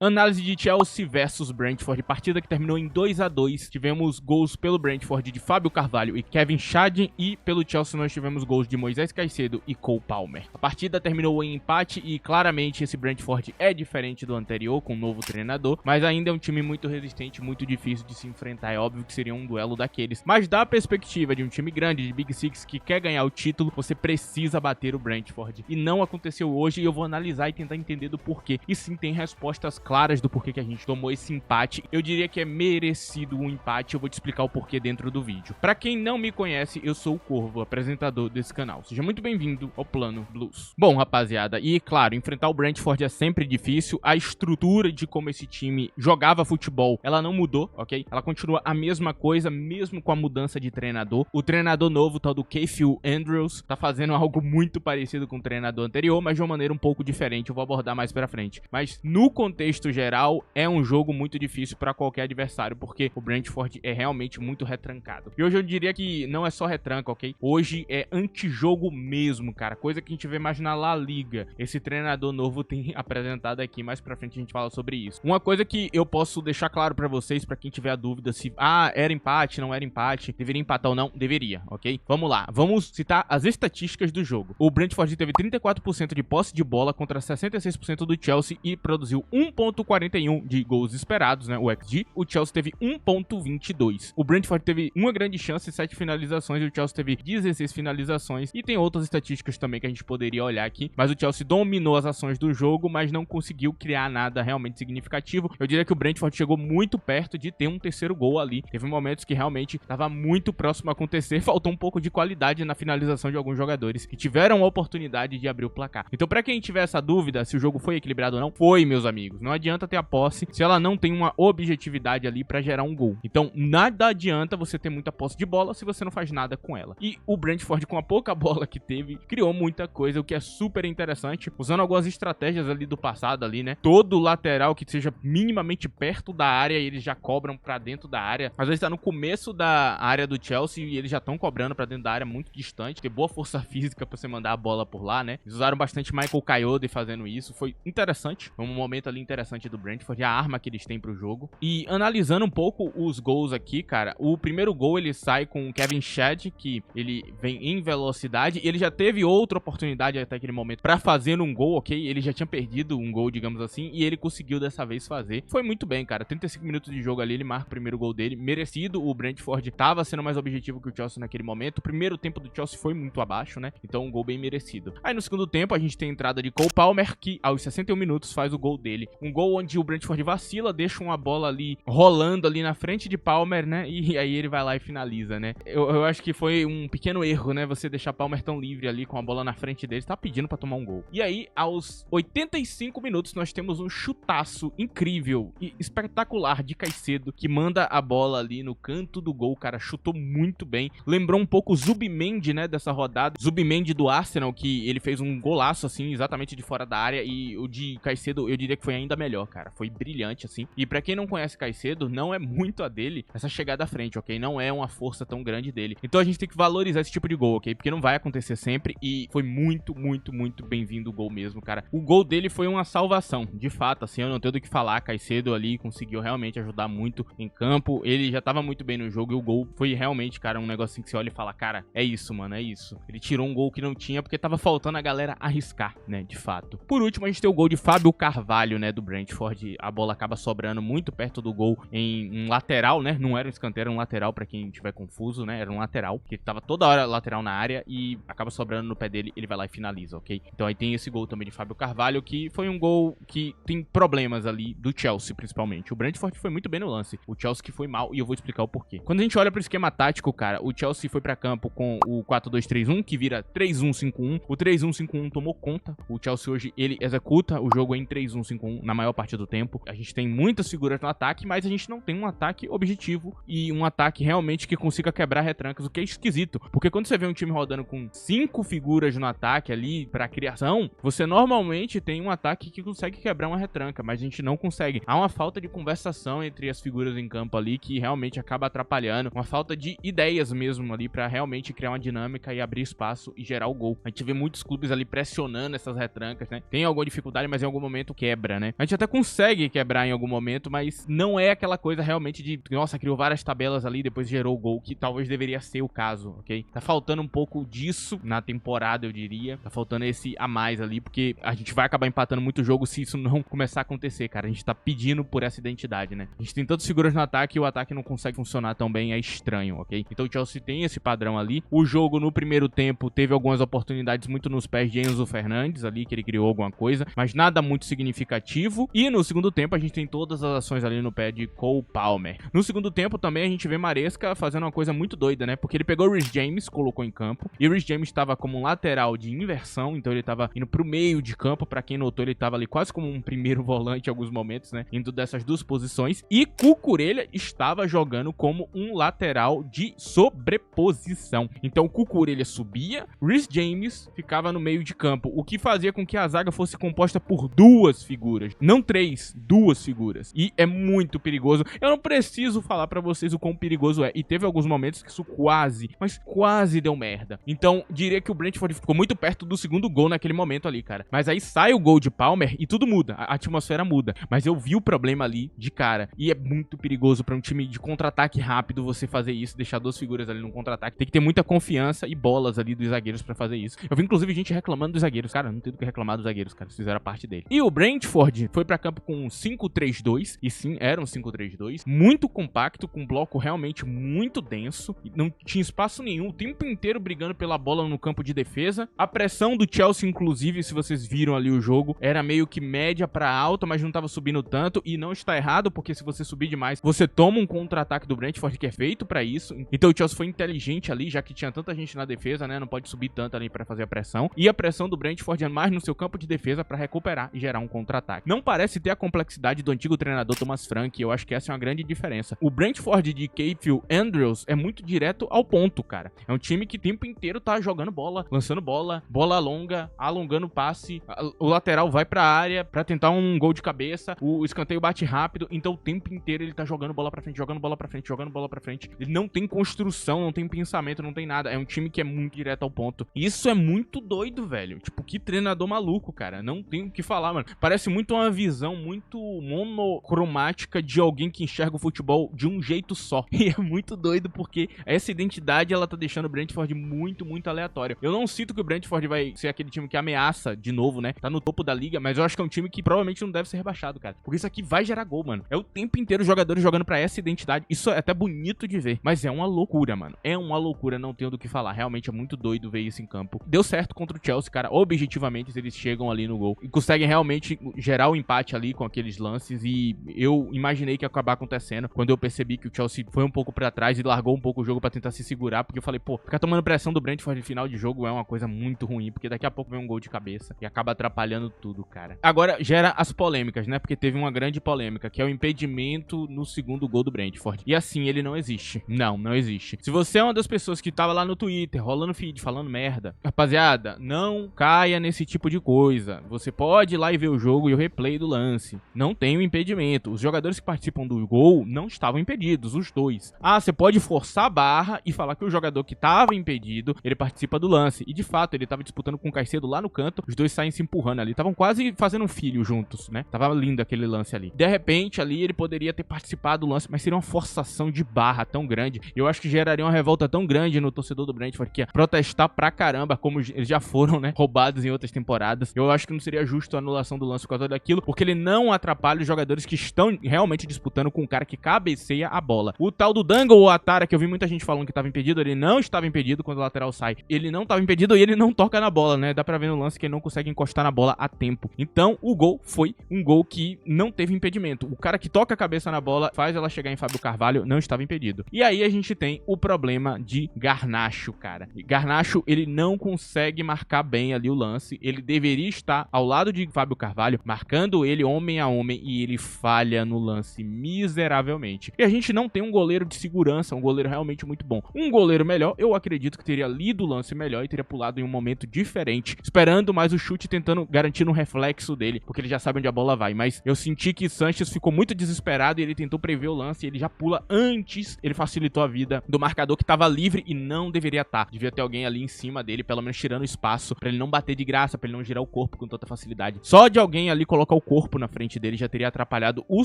Análise de Chelsea versus Brentford, partida que terminou em 2-2. Tivemos gols pelo Brentford de Fábio Carvalho e Kevin Schade, e pelo Chelsea nós tivemos gols de Moisés Caicedo e Cole Palmer. A partida terminou em empate e claramente esse Brentford é diferente do anterior, com um novo treinador, mas ainda é um time muito resistente, muito difícil de se enfrentar. É óbvio que seria um duelo daqueles, mas da perspectiva de um time grande, de Big Six, que quer ganhar o título, você precisa bater o Brentford. E não aconteceu hoje, e eu vou analisar e tentar entender do porquê. E sim, tem respostas claras do porquê que a gente tomou esse empate. Eu diria que é merecido um empate, eu vou te explicar o porquê dentro do vídeo. Pra quem não me conhece, eu sou o Corvo, apresentador desse canal. Seja muito bem-vindo ao Plano Blues. Bom, rapaziada, e claro, enfrentar o Brentford é sempre difícil. A estrutura de como esse time jogava futebol, ela não mudou, ok? Ela continua a mesma coisa, mesmo com a mudança de treinador. O treinador novo, tal do Phil Andrews, tá fazendo algo muito parecido com o treinador anterior, mas de uma maneira um pouco diferente. Eu vou abordar mais pra frente. Mas no contexto geral, é um jogo muito difícil para qualquer adversário, porque o Brentford é realmente muito retrancado. E hoje eu diria que não é só retranca, ok? Hoje é antijogo mesmo, cara. Coisa que a gente vê mais na La Liga. Esse treinador novo tem apresentado aqui. Mais pra frente a gente fala sobre isso. Uma coisa que eu posso deixar claro pra vocês, pra quem tiver a dúvida se era empate, não era empate, deveria empatar ou não, deveria, ok? Vamos lá, vamos citar as estatísticas do jogo. O Brentford teve 34% de posse de bola contra 66% do Chelsea e produziu 1.41 de gols esperados, né, o XG. O Chelsea teve 1.22. O Brentford teve uma grande chance, 7 finalizações, e o Chelsea teve 16 finalizações. E tem outras estatísticas também que a gente poderia olhar aqui, mas o Chelsea dominou as ações do jogo, mas não conseguiu criar nada realmente significativo. Eu diria que o Brentford chegou muito perto de ter um terceiro gol ali. Teve momentos que realmente estava muito próximo a acontecer, faltou um pouco de qualidade na finalização de alguns jogadores que tiveram a oportunidade de abrir o placar. Então, pra quem tiver essa dúvida se o jogo foi equilibrado ou não, foi, meus amigos. Não adianta ter a posse se ela não tem uma objetividade ali pra gerar um gol. Então, nada adianta você ter muita posse de bola se você não faz nada com ela. E o Brentford, com a pouca bola que teve, criou muita coisa, o que é super interessante, usando algumas estratégias ali do passado ali, né? Todo lateral que seja minimamente perto da área, eles já cobram pra dentro da área. Às vezes tá no começo da área do Chelsea e eles já estão cobrando pra dentro da área muito distante. Tem boa força física pra você mandar a bola por lá, né? Eles usaram bastante Michael Coyote fazendo isso. Foi interessante. Foi um momento ali interessante do Brentford, a arma que eles têm pro jogo. E analisando um pouco os gols aqui, cara, o primeiro gol ele sai com o Kevin Schade, que ele vem em velocidade, e ele já teve outra oportunidade até aquele momento pra fazer um gol, ok? Ele já tinha perdido um gol, digamos assim, e ele conseguiu dessa vez fazer. Foi muito bem, cara. 35 minutos de jogo ali, ele marca o primeiro gol dele, merecido. O Brentford tava sendo mais objetivo que o Chelsea naquele momento. O primeiro tempo do Chelsea foi muito abaixo, né? Então um gol bem merecido. Aí no segundo tempo a gente tem a entrada de Cole Palmer, que aos 61 minutos faz o gol dele. Um gol onde o Brentford vacila, deixa uma bola ali rolando ali na frente de Palmer, né? E aí ele vai lá e finaliza, né? Eu acho que foi um pequeno erro, né? Você deixar Palmer tão livre ali com a bola na frente dele, tá pedindo pra tomar um gol. E aí, aos 85 minutos, nós temos um chutaço incrível e espetacular de Caicedo, que manda a bola ali no canto do gol, cara, chutou muito bem. Lembrou um pouco o Zubimendi, né, dessa rodada. Zubimendi do Arsenal, que ele fez um golaço, assim, exatamente de fora da área, e o de Caicedo, eu diria que foi ainda melhor, cara. Foi brilhante, assim. E pra quem não conhece Caicedo, não é muito a dele essa chegada à frente, ok? Não é uma força tão grande dele. Então a gente tem que valorizar esse tipo de gol, ok? Porque não vai acontecer sempre, e foi muito, muito, muito bem-vindo o gol mesmo, cara. O gol dele foi uma salvação, de fato, assim, eu não tenho do que falar. Caicedo ali conseguiu realmente ajudar muito em campo. Ele já tava muito bem no jogo, e o gol foi realmente, cara, um negocinho que você olha e fala, cara, é isso, mano, é isso. Ele tirou um gol que não tinha, porque tava faltando a galera arriscar, né, de fato. Por último, a gente tem o gol de Fábio Carvalho, né, do Brentford. A bola acaba sobrando muito perto do gol em um lateral, né, não era um escanteio, era um lateral, pra quem estiver confuso, né, era um lateral, que tava toda hora lateral na área e acaba sobrando no pé dele, ele vai lá e finaliza, ok? Então aí tem esse gol também de Fábio Carvalho, que foi um gol que tem problemas ali do Chelsea, principalmente. O Brentford foi muito bem no lance, o Chelsea que foi mal, e eu vou explicar o porquê. Quando a gente olha pro esquema tático, cara, o Chelsea foi pra campo com o 4-2-3-1, que vira 3-1-5-1. O 3-1-5-1 tomou conta. O Chelsea hoje, ele executa o jogo em 3-1-5-1 na maior parte do tempo. A gente tem muitas figuras no ataque, mas a gente não tem um ataque objetivo e um ataque realmente que consiga quebrar retrancas, o que é esquisito. Porque quando você vê um time rodando com 5 figuras no ataque ali pra criação, você normalmente tem um ataque que consegue quebrar uma retranca, mas a gente não consegue. Há uma falta de conversação entre as figuras em campo ali que realmente acaba atrapalhando, uma falta de ideias mesmo ali pra realmente criar uma dinâmica e abrir espaço e gerar o gol. A gente vê muitos clubes ali pressionando essas retrancas, né? Tem alguma dificuldade, mas em algum momento quebra, né? A gente até consegue quebrar em algum momento, mas não é aquela coisa realmente de, nossa, criou várias tabelas ali, depois gerou o gol, que talvez deveria ser o caso, ok? Tá faltando um pouco disso na temporada, eu diria. Tá faltando esse a mais ali, porque a gente vai acabar empatando muito jogo se isso não começar a acontecer, cara. A gente tá pedindo por essa identidade, né? A gente tem tantas figuras no ataque e o ataque não consegue funcionar tão bem, é estranho, ok? Então o Chelsea tem esse padrão ali. O jogo no primeiro tempo teve algumas oportunidades muito nos pés de Enzo Fernandes ali, que ele criou alguma coisa, mas nada muito significativo. E no segundo tempo a gente tem todas as ações ali no pé de Cole Palmer. No segundo tempo também a gente vê Maresca fazendo uma coisa muito doida, né? Porque ele pegou o Reece James, colocou em campo, e o Reece James estava como um lateral de inversão, então ele tava indo pro meio de campo. Pra quem notou, ele tava ali quase como um primeiro volante em alguns momentos, né? Indo dessas duas posições. E Cucurella estava jogando como um lateral de sobreposição. Então o Cucurella subia, Reece James ficava no meio de campo, o que fazia com que a zaga fosse composta por duas figuras, não três, duas figuras. E é muito perigoso. Eu não preciso falar pra vocês o quão perigoso é. E teve alguns momentos que isso quase, mas quase deu merda. Então, diria que o Brentford ficou muito perto do segundo gol naquele momento ali, cara. Mas aí sai o gol de Palmer e tudo muda. A atmosfera muda. Mas eu vi o problema ali de cara. E é muito perigoso pra um time de contra-ataque rápido você fazer isso, deixar duas figuras ali no contra-ataque. Tem que ter muita confiança e bolas ali dos zagueiros pra fazer isso. Eu vi, inclusive, gente reclamando dos zagueiros. Cara, não tem do que reclamar dos zagueiros, cara. Eles fizeram a parte dele. E o Brentford foi pra campo com um 5-3-2. E sim, era um 5-3-2. Muito compacto, com um bloco realmente muito denso. Não tinha espaço nenhum. O tempo inteiro brigando pela bola no campo de defesa. A pressão do Chelsea, inclusive, se vocês viram ali o jogo, era meio que média pra alta, mas não tava subindo tanto. E não está errado, porque se você subir demais, você toma um contra-ataque do Brentford que é feito pra isso. Então o Chelsea foi inteligente ali, já que tinha tanta gente na defesa, né? Não pode subir tanto ali pra fazer a pressão. E a pressão do Brentford é mais no seu campo de defesa pra recuperar e gerar um contra-ataque. Não parece ter a complexidade do antigo treinador Thomas Frank, e eu acho que essa é uma grande diferença. O Brentford de Cahill Andrews é muito direto ao ponto, cara. É um time que o tempo inteiro tá jogando bola, lançando bola, bola longa, alongando o passe, o lateral vai pra área pra tentar um gol de cabeça, o escanteio bate rápido, então o tempo inteiro ele tá jogando bola pra frente, jogando bola pra frente, jogando bola pra frente. Ele não tem construção, não tem pensamento, não tem nada. É um time que é muito direto ao ponto. Isso é muito doido, velho. Tipo, que treinador maluco, cara. Não tem o que falar, mano. Parece muito uma visão muito monocromática de alguém que enxerga o futebol de um jeito só. E é muito doido porque essa identidade, ela tá deixando o Brentford muito, muito aleatório. Eu não sinto que o Brentford vai ser aquele time que ameaça de novo, né? Tá no topo da liga, mas eu acho que é um time que provavelmente não deve ser rebaixado, cara. Porque isso aqui vai gerar gol, mano. É o tempo inteiro os jogadores jogando pra essa identidade. Isso é até bonito de ver, mas é uma loucura, mano. É uma loucura, não tenho do que falar. Realmente é muito doido ver isso em campo. Deu certo contra o Chelsea, cara. Objetivamente, eles chegam ali no gol e conseguem realmente gerar o empate ali com aqueles lances, e eu imaginei que ia acabar acontecendo quando eu percebi que o Chelsea foi um pouco pra trás e largou um pouco o jogo pra tentar se segurar, porque eu falei, pô, ficar tomando pressão do Brentford no final de jogo é uma coisa muito ruim, porque daqui a pouco vem um gol de cabeça e acaba atrapalhando tudo, cara. Agora, gera as polêmicas, né? Porque teve uma grande polêmica, que é o impedimento no segundo gol do Brentford. E assim, ele não existe. Não existe. Se você é uma das pessoas que tava lá no Twitter, rolando feed, falando merda, rapaziada, não caia nesse tipo de coisa. Você pode ir lá e ver o jogo e o replay do lance. Não tem o impedimento. Os jogadores que participam do gol não estavam impedidos, os dois. Ah, você pode forçar a barra e falar que o jogador que tava impedido, ele participa do lance. E de fato, ele tava disputando com o Caicedo lá no canto, os dois saem se empurrando ali. Estavam quase fazendo um filho juntos, né? Tava lindo aquele lance ali. De repente, ali, ele poderia ter participado do lance, mas seria uma forçação de barra tão grande. Eu acho que geraria uma revolta tão grande no torcedor do Brentford, que ia protestar pra caramba, como eles já foram, né? Roubados em outras temporadas. Eu acho que não seria justo a anulação do lance por causa daquilo, porque ele não atrapalha os jogadores que estão realmente disputando com o cara que cabeceia a bola. O tal do Dangle ou Atara, que eu vi muita gente falando que estava impedido, ele não estava impedido quando o lateral sai. Ele não estava impedido e ele não toca na bola, né? Dá pra ver no lance que ele não consegue encostar na bola a tempo. Então, o gol foi um gol que não teve impedimento. O cara que toca a cabeça na bola, faz ela chegar em Fábio Carvalho, não estava impedido. E aí a gente tem o problema de Garnacho, cara. Garnacho, ele não consegue marcar bem ali o lance. Ele deveria estar ao lado de Fábio Carvalho, marcando ele homem a homem, e ele falha no lance miseravelmente. E a gente não tem um goleiro de segurança, um goleiro realmente muito bom. Um goleiro melhor, eu acredito que teria lido o lance melhor e teria pulado em um momento diferente, esperando mais o chute, tentando garantir um reflexo dele, porque ele já sabe onde a bola vai. Mas eu senti que Sanches ficou muito desesperado e ele tentou prever o lance, e ele já pula antes. Ele facilitou a vida do marcador, que tava livre e não deveria estar. Devia ter alguém ali em cima dele, pelo menos tirando espaço, pra ele não bater de graça, pra ele não girar o corpo com tanta facilidade. Só de alguém ali colocar o corpo na frente dele já teria atrapalhado o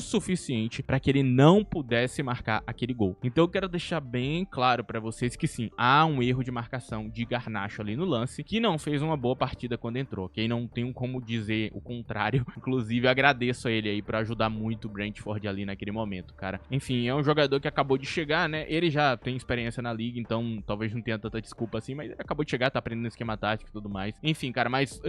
suficiente para que ele não pudesse marcar aquele gol. Então eu quero deixar bem claro para vocês que sim, há um erro de marcação de Garnacho ali no lance, que não fez uma boa partida quando entrou, ok? Não tenho como dizer o contrário. Inclusive, eu agradeço a ele aí por ajudar muito o Brentford ali naquele momento, cara. Enfim, é um jogador que acabou de chegar, né? Ele já tem experiência na liga, então talvez não tenha tanta desculpa assim, mas ele acabou de chegar, tá aprendendo esquema tático e tudo mais. Enfim, cara, mas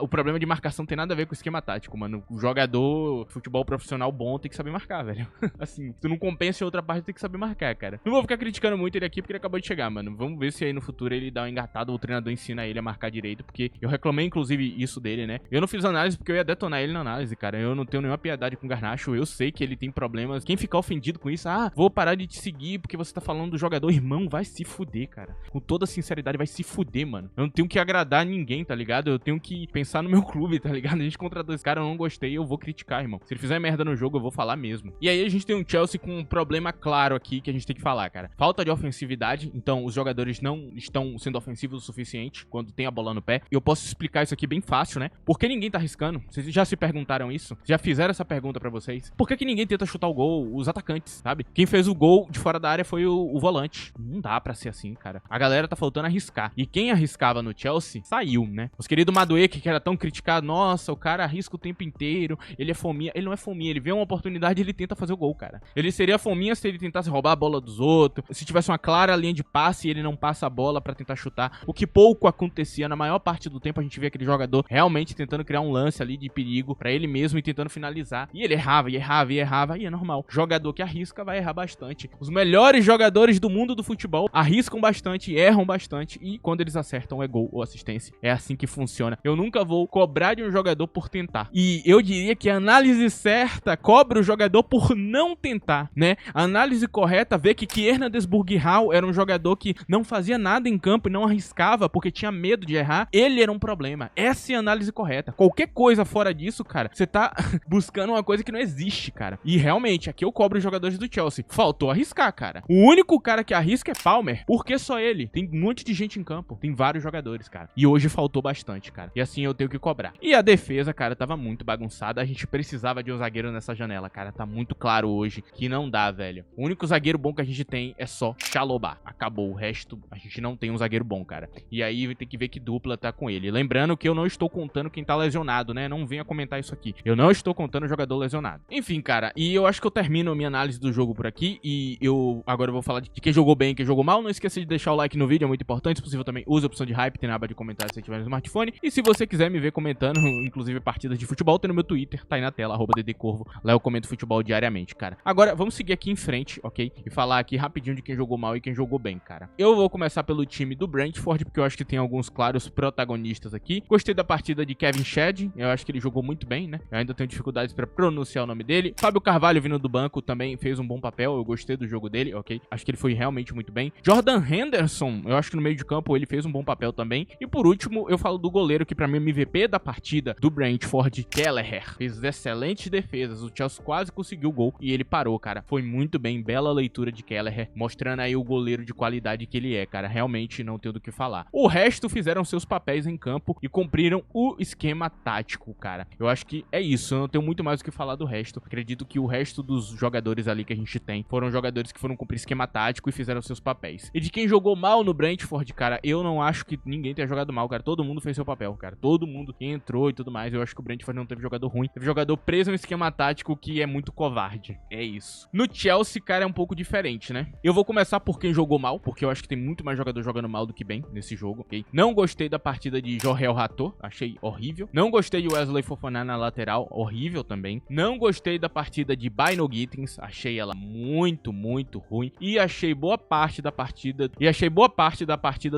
o problema de marcação tem nada a ver com o esquema tático, mano. O jogador futebol profissional bom tem que saber marcar, velho. Assim, se tu não compensa em outra parte, tem que saber marcar, cara. Não vou ficar criticando muito ele aqui porque ele acabou de chegar, mano. Vamos ver se aí no futuro ele dá uma engatada, o treinador ensina ele a marcar direito, porque eu reclamei, inclusive, isso dele, né? Eu não fiz análise porque eu ia detonar ele na análise, cara. Eu não tenho nenhuma piedade com o Garnacho. Eu sei que ele tem problemas. Quem ficar ofendido com isso, vou parar de te seguir porque você tá falando do jogador. Irmão, vai se fuder, cara. Com toda sinceridade, vai se fuder, mano. Eu não tenho que agradar ninguém, tá ligado? Eu tenho que pensar no meu clube, tá ligado? A gente contratou esse cara, eu não gostei, eu vou criticar, irmão. Se ele fizer merda no jogo, eu vou falar mesmo. E aí a gente tem um Chelsea com um problema claro aqui que a gente tem que falar, cara. Falta de ofensividade, então os jogadores não estão sendo ofensivos o suficiente quando tem a bola no pé. E eu posso explicar isso aqui bem fácil, né? Por que ninguém tá arriscando? Vocês já se perguntaram isso? Já fizeram essa pergunta pra vocês? Por que ninguém tenta chutar o gol? Os atacantes, sabe? Quem fez o gol de fora da área foi o volante. Não dá pra ser assim, cara. A galera tá faltando arriscar. E quem arriscava no Chelsea, saiu, né? Os queridos Madueke, que era tão criticado, nossa, o cara arrisca o tempo inteiro, ele é fominha. Ele não é fominha, ele vê uma oportunidade e ele tenta fazer o gol, cara. Ele seria fominha se ele tentasse roubar a bola dos outros, se tivesse uma clara linha de passe e ele não passa a bola pra tentar chutar, o que pouco acontecia. Na maior parte do tempo a gente via aquele jogador realmente tentando criar um lance ali de perigo pra ele mesmo e tentando finalizar. E ele errava, e errava, e errava, e é normal. Jogador que arrisca vai errar bastante. Os melhores jogadores do mundo do futebol arriscam bastante, erram bastante, e quando eles acertam é gol ou assistência. É assim que funciona. Eu nunca vou cobrar de um jogador por tentar. E eu diria que a análise certa cobra o jogador por não tentar, né? A análise correta vê que Hernandez Burgihal era um jogador que não fazia nada em campo e não arriscava porque tinha medo de errar. Ele era um problema. Essa é a análise correta. Qualquer coisa fora disso, cara, você tá buscando uma coisa que não existe, cara. E realmente, aqui eu cobro os jogadores do Chelsea. Faltou arriscar, cara. O único cara que arrisca é Palmer. Por que só ele? Tem um monte de gente em campo. Tem vários jogadores, cara. E hoje faltou bastante, cara. E assim eu tenho que cobrar. E a defesa, cara, tava muito bagunçada. A gente precisava de um zagueiro nessa janela, cara. Tá muito claro hoje que não dá, velho. O único zagueiro bom que a gente tem é só Chalobah. Acabou. O resto, a gente não tem um zagueiro bom, cara. E aí tem que ver que dupla tá com ele. Lembrando que eu não estou contando quem tá lesionado, né? Não venha comentar isso aqui. Eu não estou contando o jogador lesionado. Enfim, cara. E eu acho que eu termino a minha análise do jogo por aqui. E eu agora vou falar de quem jogou bem e quem jogou mal. Não esqueça de deixar o like no vídeo, é muito importante. Se possível também use a opção de hype, tem na aba de comentários se tiver no smartphone. E se você quiser me ver comentando, inclusive partidas de futebol, tem no meu Twitter, tá aí na tela, @ddcorvo. Lá eu comento futebol diariamente, cara. Agora, vamos seguir aqui em frente, ok? E falar aqui rapidinho de quem jogou mal e quem jogou bem, cara. Eu vou começar pelo time do Brentford, porque eu acho que tem alguns claros protagonistas aqui. Gostei da partida de Kevin Shad, eu acho que ele jogou muito bem, né? Eu ainda tenho dificuldades pra pronunciar o nome dele. Fábio Carvalho, vindo do banco, também fez um bom papel, eu gostei do jogo dele, ok? Acho que ele foi realmente muito bem. Jordan Henderson, eu acho que no meio de campo ele fez um bom papel também. E por último, eu falo do goleiro, que pra mim é o MVP da partida do Brentford, Kelleher. Fez excelentes defesas, o Chelsea quase conseguiu o gol e ele parou, cara. Foi muito bem, bela leitura de Kelleher, mostrando aí o goleiro de qualidade que ele é, cara. Realmente não tenho do que falar. O resto fizeram seus papéis em campo e cumpriram o esquema tático, cara. Eu acho que é isso, eu não tenho muito mais o que falar do resto. Acredito que o resto dos jogadores ali que a gente tem foram jogadores que foram cumprir esquema tático e fizeram seus papéis. E de quem jogou mal no Brentford, cara, eu não acho que ninguém tenha jogado mal, cara. Todo mundo fez seu papel, cara. Todo mundo que entrou e tudo mais. Eu acho que o Brentford não teve jogador ruim. Teve jogador preso em um esquema tático que é muito covarde. É isso. No Chelsea, cara, é um pouco diferente, né? Eu vou começar por quem jogou mal, porque eu acho que tem muito mais jogador jogando mal do que bem nesse jogo, ok? Não gostei da partida de Jorel Rato, achei horrível. Não gostei de Wesley Fofana na lateral, horrível também. Não gostei da partida de Bynoe Gittins, achei ela muito, muito ruim. E achei boa parte da partida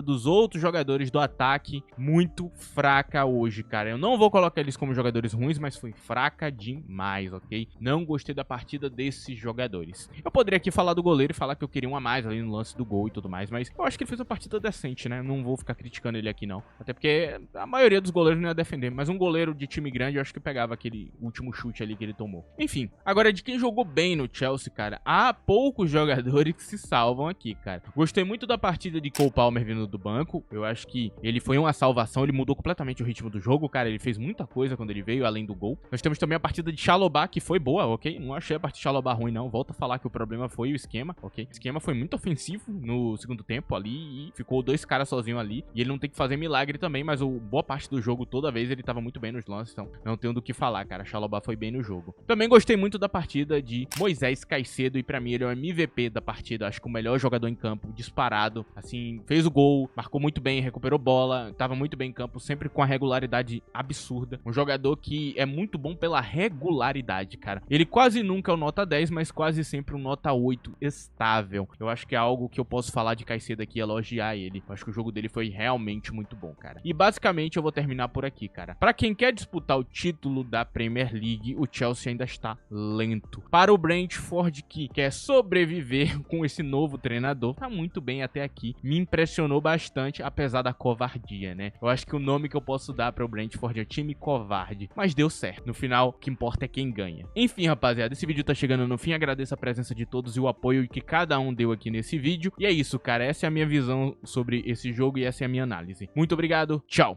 dos outros jogadores do ataque muito fraca hoje, cara. Eu não vou colocar eles como jogadores ruins, mas foi fraca demais, ok? Não gostei da partida desses jogadores. Eu poderia aqui falar do goleiro e falar que eu queria um a mais ali no lance do gol e tudo mais, mas eu acho que ele fez uma partida decente, né? Não vou ficar criticando ele aqui, não. Até porque a maioria dos goleiros não ia defender, mas um goleiro de time grande eu acho que pegava aquele último chute ali que ele tomou. Enfim, agora de quem jogou bem no Chelsea, cara, há poucos jogadores que se salvam aqui, cara. Gostei muito da partida de Cole Palmer vindo do banco. Eu acho que ele foi uma salvação, ele mudou completamente o ritmo do jogo, cara. Ele fez muita coisa quando ele veio, além do gol. Nós temos também a partida de Chalobah, que foi boa, ok? Não achei a partida de Chalobah ruim, não. Volto a falar que o problema foi o esquema, ok? O esquema foi muito ofensivo no segundo tempo ali e ficou 2 caras sozinhos ali. E ele não tem que fazer milagre também, mas boa parte do jogo, toda vez, ele tava muito bem nos lances, então não tenho do que falar, cara. Chalobah foi bem no jogo. Também gostei muito da partida de Moisés Caicedo e pra mim ele é o MVP da partida. Acho que o melhor jogador em campo, disparado. Assim, fez o gol, marcou muito bem, recuperou bola, tava muito bem em campo, sempre com a regularidade absurda. Um jogador que é muito bom pela regularidade, cara. Ele quase nunca é o nota 10, mas quase sempre um nota 8 estável. Eu acho que é algo que eu posso falar de Caicedo aqui, elogiar ele. Eu acho que o jogo dele foi realmente muito bom, cara. E basicamente eu vou terminar por aqui, cara. Pra quem quer disputar o título da Premier League, o Chelsea ainda está lento. Para o Brentford, que quer sobreviver com esse novo treinador, tá muito bem até aqui. Me impressionou bastante, apesar da covardia, né? Eu acho que o nome que eu posso dar para o Brentford é time covarde. Mas deu certo. No final, o que importa é quem ganha. Enfim, rapaziada, esse vídeo tá chegando no fim. Agradeço a presença de todos e o apoio que cada um deu aqui nesse vídeo. E é isso, cara. Essa é a minha visão sobre esse jogo e essa é a minha análise. Muito obrigado. Tchau.